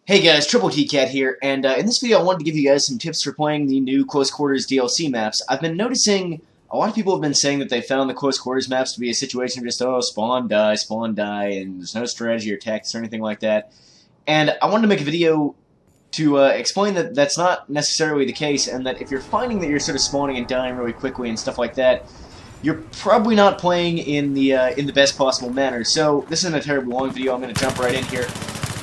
Hey guys, Troubletcat here, and in this video I wanted to give you guys some tips for playing the new Close Quarters DLC maps. I've been noticing a lot of people have been saying that they found the Close Quarters maps to be a situation of just, oh, spawn, die, and there's no strategy or tactics or anything like that. And I wanted to make a video to explain that that's not necessarily the case, and that if you're finding that you're sort of spawning and dying really quickly and stuff like that, you're probably not playing in the best possible manner. So this isn't a terribly long video, I'm going to jump right in here.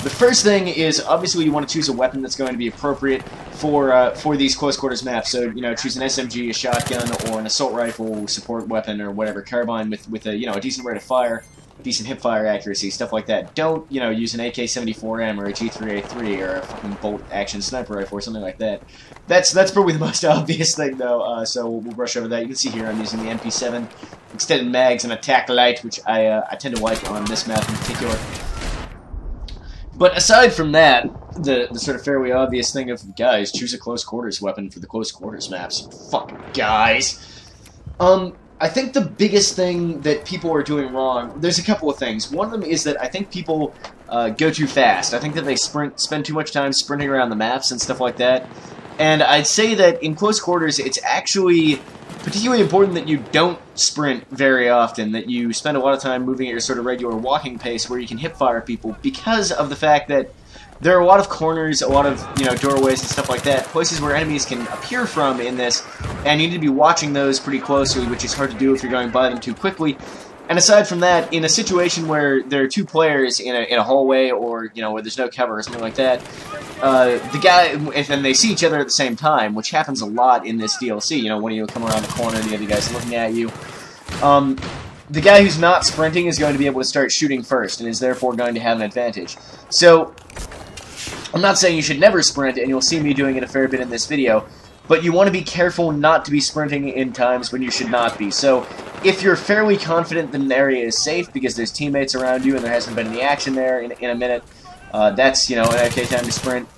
The first thing is, obviously, you want to choose a weapon that's going to be appropriate for these close quarters maps. So, you know, choose an SMG, a shotgun, or an assault rifle support weapon, or whatever, carbine with a, a decent rate of fire, decent hip fire accuracy, stuff like that. Don't, use an AK-74M or a G3A3 or a fucking bolt action sniper rifle or something like that. That's probably the most obvious thing, though. So we'll brush over that. You can see here I'm using the MP7 extended mags and a tac light, which I tend to like on this map in particular. But aside from that, the sort of fairly obvious thing of, guys, choose a close quarters weapon for the close quarters maps. Fuck, guys. I think the biggest thing that people are doing wrong, there's a couple of things. One of them is that I think people go too fast. I think that they spend too much time sprinting around the maps and stuff like that. And I'd say that in close quarters, it's actually particularly important that you don't sprint very often, that you spend a lot of time moving at your sort of regular walking pace where you can hip-fire people, because of the fact that there are a lot of corners, a lot of, doorways and stuff like that, places where enemies can appear from in this, and you need to be watching those pretty closely, which is hard to do if you're going by them too quickly. And aside from that, in a situation where there are two players in a hallway, or, where there's no cover or something like that, the guy, and they see each other at the same time, which happens a lot in this DLC, when you come around the corner, the other guy's looking at you. The guy who's not sprinting is going to be able to start shooting first, and is therefore going to have an advantage. So, I'm not saying you should never sprint, and you'll see me doing it a fair bit in this video, but you want to be careful not to be sprinting in times when you should not be. So, if you're fairly confident that an area is safe because there's teammates around you and there hasn't been any action there in a minute, that's, an okay time to sprint.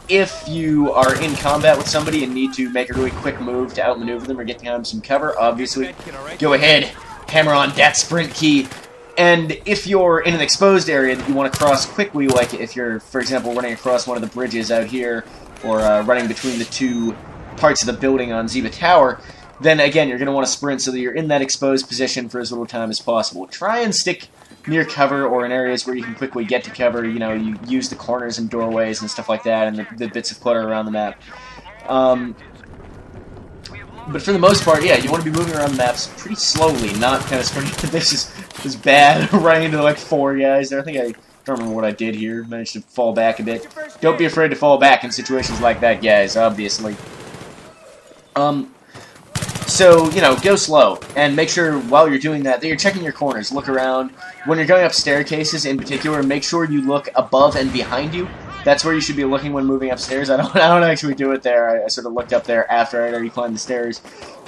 If you are in combat with somebody and need to make a really quick move to outmaneuver them or get behind some cover, obviously, go ahead, hammer on that sprint key. And if you're in an exposed area that you want to cross quickly, like if you're, for example, running across one of the bridges out here, or running between the two parts of the building on Ziba Tower, then again, you're going to want to sprint so that you're in that exposed position for as little time as possible. Try and stick near cover or in areas where you can quickly get to cover. You use the corners and doorways and stuff like that, and the bits of clutter around the map. But for the most part, yeah, you want to be moving around the maps pretty slowly, not kind of sprinting. This is bad, running into like 4 guys there. I think I don't remember what I did here. Managed to fall back a bit. Don't be afraid to fall back in situations like that, guys, obviously. So, go slow, and make sure while you're doing that you're checking your corners. Look around. When you're going up staircases in particular, make sure you look above and behind you. That's where you should be looking when moving upstairs. I don't actually do it there. I sort of looked up there after I'd already climbed the stairs.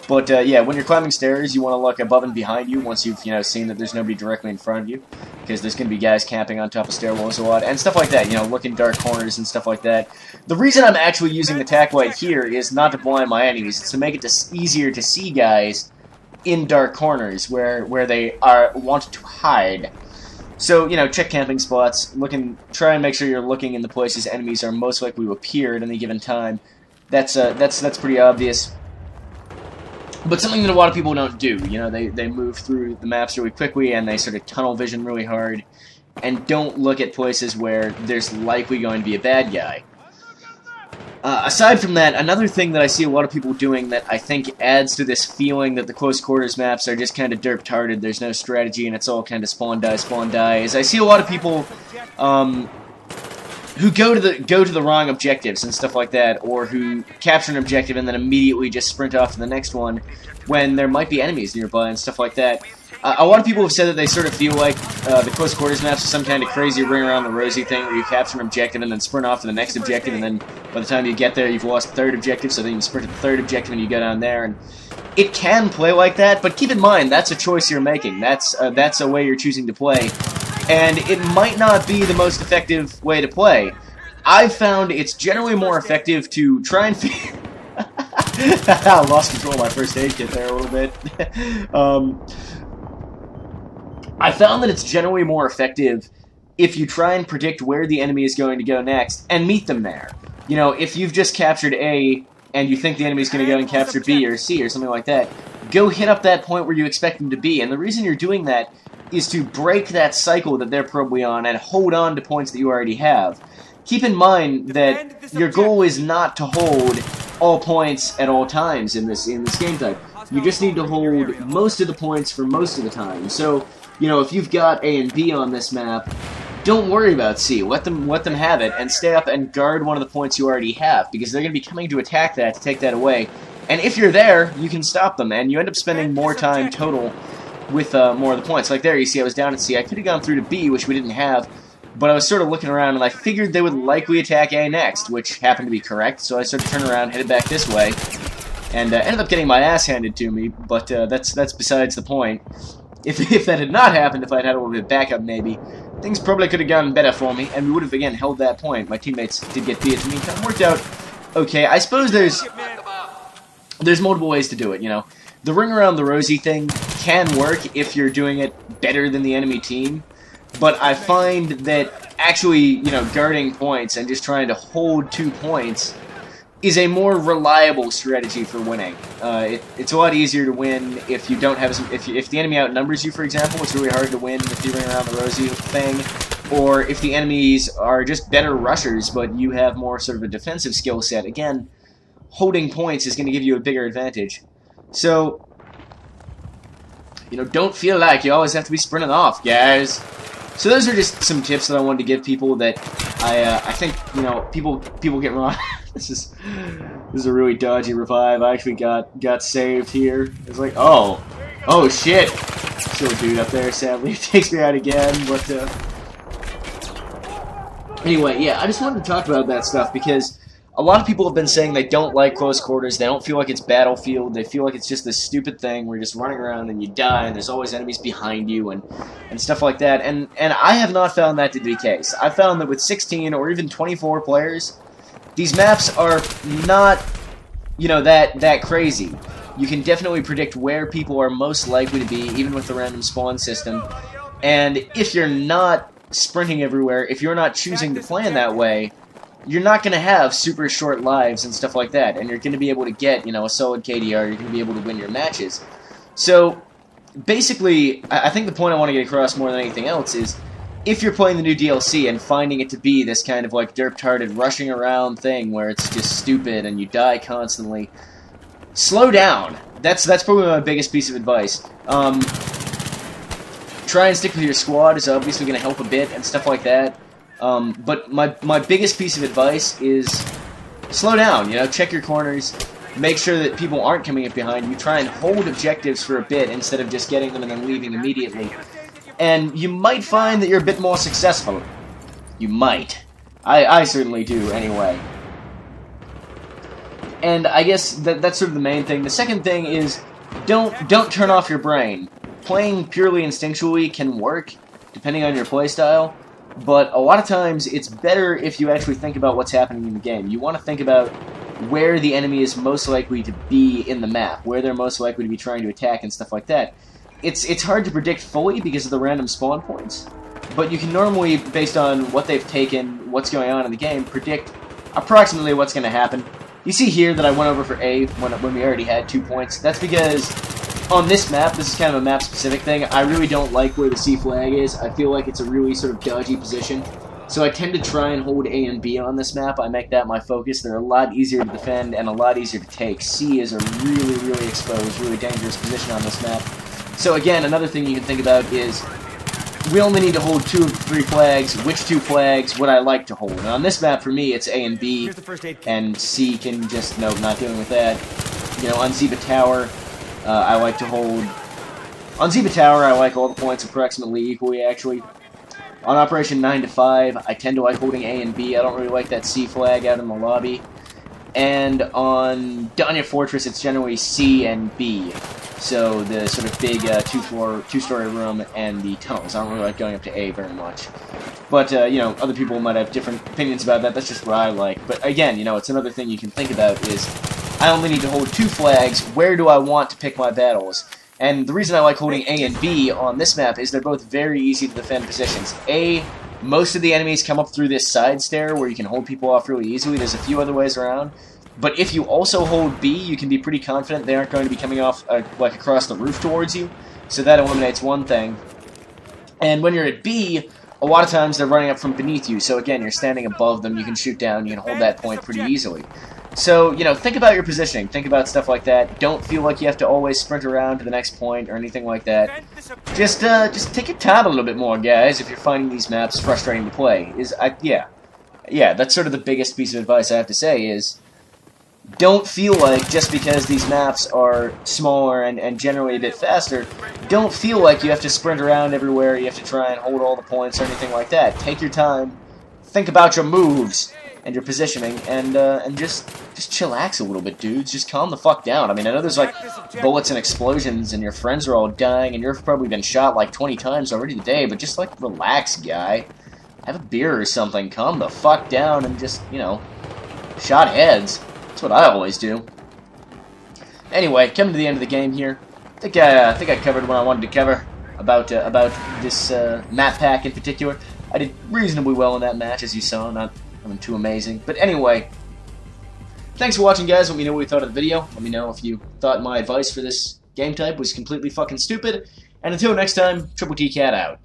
But, yeah, when you're climbing stairs, you want to look above and behind you once you've, seen that there's nobody directly in front of you. Because there's going to be guys camping on top of stairwells a lot, and stuff like that, look in dark corners and stuff like that. The reason I'm actually using the tac light here is not to blind my enemies, it's to make it easier to see guys in dark corners where they want to hide. So, check camping spots, try and make sure you're looking in the places enemies are most likely to appear at any given time. That's pretty obvious. But something that a lot of people don't do, they move through the maps really quickly and they sort of tunnel vision really hard and don't look at places where there's likely going to be a bad guy. Aside from that, another thing that I see a lot of people doing that I think adds to this feeling that the close quarters maps are just kind of derp-tarded, there's no strategy and it's all kind of spawn die, is I see a lot of people who go to the wrong objectives and stuff like that, or who capture an objective and then immediately just sprint off to the next one when there might be enemies nearby and stuff like that. A lot of people have said that they sort of feel like the close quarters maps are some kind of crazy ring around the rosy thing where you capture an objective and then sprint off to the next objective, and then by the time you get there you've lost the third objective, so then you sprint to the third objective and you go down there. And it can play like that, but keep in mind that's a choice you're making. That's a way you're choosing to play. And it might not be the most effective way to play. I've found it's generally more effective to try and I lost control of my first aid kit there a little bit. I found that it's generally more effective if you try and predict where the enemy is going to go next and meet them there. You know, if you've just captured A and you think the enemy's going to go and capture B or C or something like that, go hit up that point where you expect them to be. And the reason you're doing that is to break that cycle that they're probably on and hold on to points that you already have. Keep in mind that your goal is not to hold all points at all times in this game type. You just need to hold most of the points for most of the time. So, you know, if you've got A and B on this map, don't worry about C. Let them have it, and stay up and guard one of the points you already have, because they're going to be coming to attack that, to take that away. And if you're there, you can stop them, and you end up spending more time total with more of the points. Like there, you see I was down at C. I could have gone through to B, which we didn't have, but I was sort of looking around, and I figured they would likely attack A next, which happened to be correct, so I sort of turned around, headed back this way, and ended up getting my ass handed to me, but that's besides the point. If that had not happened, if I'd had a little bit of backup maybe, things probably could have gone better for me, and we would have, again, held that point. My teammates did get B. It kind of worked out okay. I suppose there's multiple ways to do it, you know. The ring around the rosy thing can work if you're doing it better than the enemy team, but I find that actually, you know, guarding points and just trying to hold 2 points is a more reliable strategy for winning. It's a lot easier to win if you don't have if the enemy outnumbers you, for example. It's really hard to win with you ring around the rosy thing, or if the enemies are just better rushers, but you have more sort of a defensive skill set. Again, holding points is going to give you a bigger advantage. So, you know, don't feel like you always have to be sprinting off, guys. So those are just some tips that I wanted to give people that I think, you know, people get wrong. This is a really dodgy revive. I actually got saved here. It's like, oh shit. Still a dude up there, sadly. It takes me out again, but anyway, yeah, I just wanted to talk about that stuff because a lot of people have been saying they don't like close quarters, they don't feel like it's Battlefield, they feel like it's just this stupid thing where you're just running around and you die and there's always enemies behind you and stuff like that, and I have not found that to be the case. I found that with 16 or even 24 players, these maps are not, you know, that crazy. You can definitely predict where people are most likely to be, even with the random spawn system, and if you're not sprinting everywhere, if you're not choosing to plan that way, you're not going to have super short lives and stuff like that, and you're going to be able to get, you know, a solid KDR, you're going to be able to win your matches. So, basically, I think the point I want to get across more than anything else is, if you're playing the new DLC and finding it to be this kind of, like, derp-tarded rushing around thing where it's just stupid and you die constantly, slow down. That's probably my biggest piece of advice. Try and stick with your squad is obviously going to help a bit and stuff like that. But my biggest piece of advice is slow down, you know, check your corners, make sure that people aren't coming up behind you, try and hold objectives for a bit instead of just getting them and then leaving immediately. And you might find that you're a bit more successful. You might. I certainly do, anyway. And I guess that's sort of the main thing. The second thing is, don't turn off your brain. Playing purely instinctually can work, depending on your playstyle. But a lot of times, it's better if you actually think about what's happening in the game. You want to think about where the enemy is most likely to be in the map, where they're most likely to be trying to attack and stuff like that. It's hard to predict fully because of the random spawn points, but you can normally, based on what they've taken, what's going on in the game, predict approximately what's going to happen. You see here that I went over for A when we already had 2 points. That's because on this map, this is kind of a map-specific thing, I really don't like where the C flag is. I feel like it's a really sort of dodgy position. So I tend to try and hold A and B on this map. I make that my focus. They're a lot easier to defend and a lot easier to take. C is a really, really exposed, really dangerous position on this map. So again, another thing you can think about is we only need to hold 2 of the 3 flags. Which 2 flags would I like to hold? And on this map, for me, it's A and B, and C can just, nope, not dealing with that. You know, on Ziba Tower, I like to hold... On Ziba Tower, I like all the points approximately equally, actually. On Operation 9 to 5, I tend to like holding A and B. I don't really like that C flag out in the lobby. And on Danya Fortress, it's generally C and B. So the sort of big two-story room and the tunnels. I don't really like going up to A very much. But, you know, other people might have different opinions about that. That's just what I like. But again, you know, it's another thing you can think about is I only need to hold 2 flags. Where do I want to pick my battles? And the reason I like holding A and B on this map is they're both very easy to defend positions. A, Most of the enemies come up through this side stair where you can hold people off really easily. There's a few other ways around. But if you also hold B, you can be pretty confident they aren't going to be coming off like across the roof towards you. So that eliminates one thing. And when you're at B, a lot of times they're running up from beneath you. So again, you're standing above them, you can shoot down, you can hold that point pretty easily. So, you know, think about your positioning. Think about stuff like that. Don't feel like you have to always sprint around to the next point or anything like that. Just take your time a little bit more, guys, if you're finding these maps frustrating to play. Yeah, that's sort of the biggest piece of advice I have to say is don't feel like just because these maps are smaller and generally a bit faster, don't feel like you have to sprint around everywhere, you have to try and hold all the points or anything like that. Take your time, think about your moves and your positioning, and just chillax a little bit, dudes. Just calm the fuck down. I mean, I know there's like bullets and explosions and your friends are all dying and you've probably been shot like 20 times already today, but just like relax, guy. Have a beer or something, calm the fuck down and just, you know, shot heads. That's what I always do. Anyway, coming to the end of the game here, I think I covered what I wanted to cover about this map pack in particular. I did reasonably well in that match, as you saw, not too amazing. But anyway, thanks for watching, guys. Let me know what you thought of the video. Let me know if you thought my advice for this game type was completely fucking stupid. And until next time, Troubletcat out.